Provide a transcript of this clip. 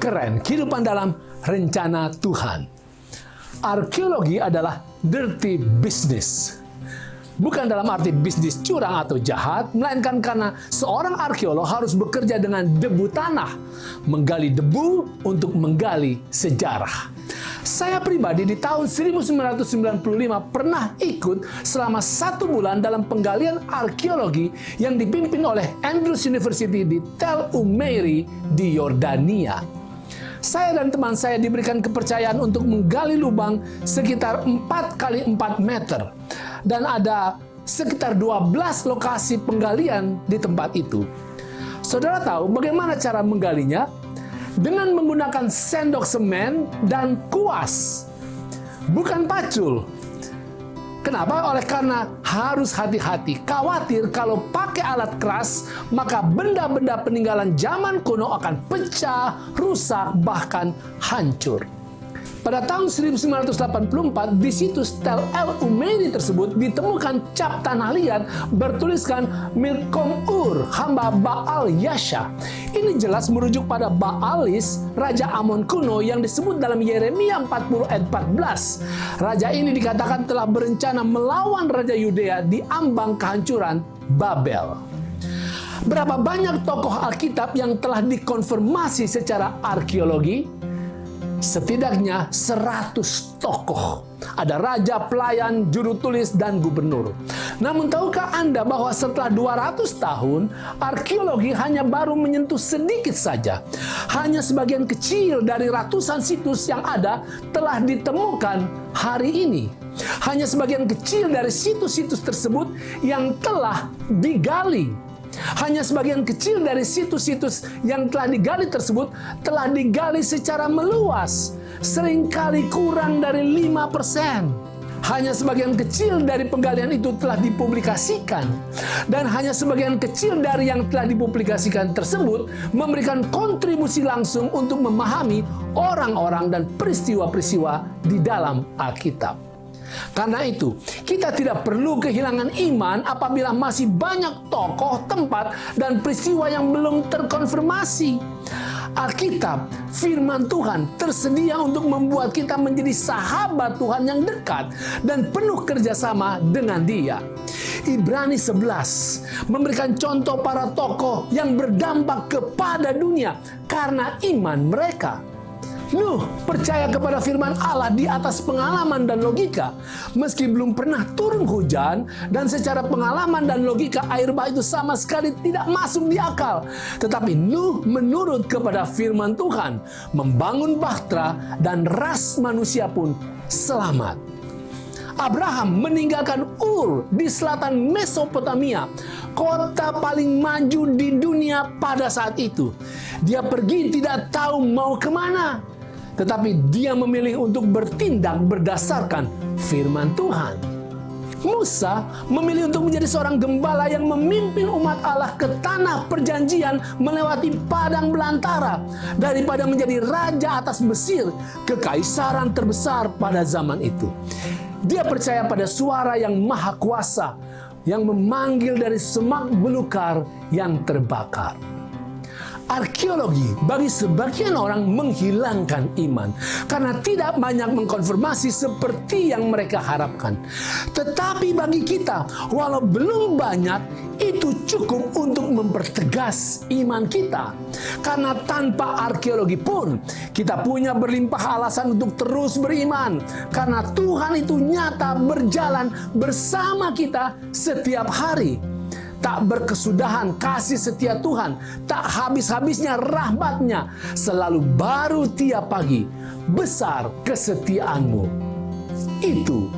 Keren, kehidupan dalam rencana Tuhan. Arkeologi adalah dirty business. Bukan dalam arti bisnis curang atau jahat, melainkan karena seorang arkeolog harus bekerja dengan debu tanah, menggali debu untuk menggali sejarah. Saya pribadi di tahun 1995 pernah ikut selama 1 bulan dalam penggalian arkeologi yang dipimpin oleh Andrews University di Tel Umeiri di Yordania. Saya dan teman saya diberikan kepercayaan untuk menggali lubang sekitar 4 kali 4 meter. Dan ada sekitar 12 lokasi penggalian di tempat itu. Saudara tahu bagaimana cara menggalinya? Dengan menggunakan sendok semen dan kuas, bukan pacul. Kenapa? Karena harus hati-hati, khawatir kalau pakai alat keras, maka benda-benda peninggalan zaman kuno akan pecah, rusak, bahkan hancur. Pada tahun 1984, di situs Tel Umeiri tersebut ditemukan cap tanah liat bertuliskan Milkom Ur, hamba Baal Yasha. Ini jelas merujuk pada Baalis, Raja Amon kuno yang disebut dalam Yeremia 40 ayat 14. Raja ini dikatakan telah berencana melawan Raja Yudea di ambang kehancuran Babel. Berapa banyak tokoh Alkitab yang telah dikonfirmasi secara arkeologi? Setidaknya 100 tokoh. Ada raja, pelayan, juru tulis, dan gubernur. Namun tahukah Anda bahwa setelah 200 tahun, arkeologi hanya baru menyentuh sedikit saja. Hanya sebagian kecil dari ratusan situs yang ada telah ditemukan hari ini. Hanya sebagian kecil dari situs-situs tersebut yang telah digali. Hanya sebagian kecil dari situs-situs yang telah digali tersebut telah digali secara meluas, seringkali kurang dari 5%. Hanya sebagian kecil dari penggalian itu telah dipublikasikan, dan hanya sebagian kecil dari yang telah dipublikasikan tersebut memberikan kontribusi langsung untuk memahami orang-orang dan peristiwa-peristiwa di dalam Alkitab. Karena itu, kita tidak perlu kehilangan iman apabila masih banyak tokoh, tempat, dan peristiwa yang belum terkonfirmasi. Alkitab, firman Tuhan, tersedia untuk membuat kita menjadi sahabat Tuhan yang dekat dan penuh kerjasama dengan Dia. Ibrani 11 memberikan contoh para tokoh yang berdampak kepada dunia karena iman mereka. Nuh percaya kepada firman Allah di atas pengalaman dan logika. Meski belum pernah turun hujan, dan secara pengalaman dan logika air bah itu sama sekali tidak masuk di akal. Tetapi Nuh menurut kepada firman Tuhan, membangun bahtera, dan ras manusia pun selamat. Abraham meninggalkan Ur di selatan Mesopotamia, kota paling maju di dunia pada saat itu. Dia pergi tidak tahu mau kemana, tetapi dia memilih untuk bertindak berdasarkan firman Tuhan. Musa memilih untuk menjadi seorang gembala yang memimpin umat Allah ke tanah perjanjian melewati padang belantara, daripada menjadi raja atas Mesir, kekaisaran terbesar pada zaman itu. Dia percaya pada suara yang maha kuasa yang memanggil dari semak belukar yang terbakar. Arkeologi bagi sebagian orang menghilangkan iman karena tidak banyak mengkonfirmasi seperti yang mereka harapkan. Tetapi bagi kita, walau belum banyak, itu cukup untuk mempertegas iman kita. Karena tanpa arkeologi pun kita punya berlimpah alasan untuk terus beriman. Karena Tuhan itu nyata berjalan bersama kita setiap hari. Tak berkesudahan kasih setia Tuhan, tak habis-habisnya rahmat-Nya, selalu baru tiap pagi, besar kesetiaan-Mu. Itu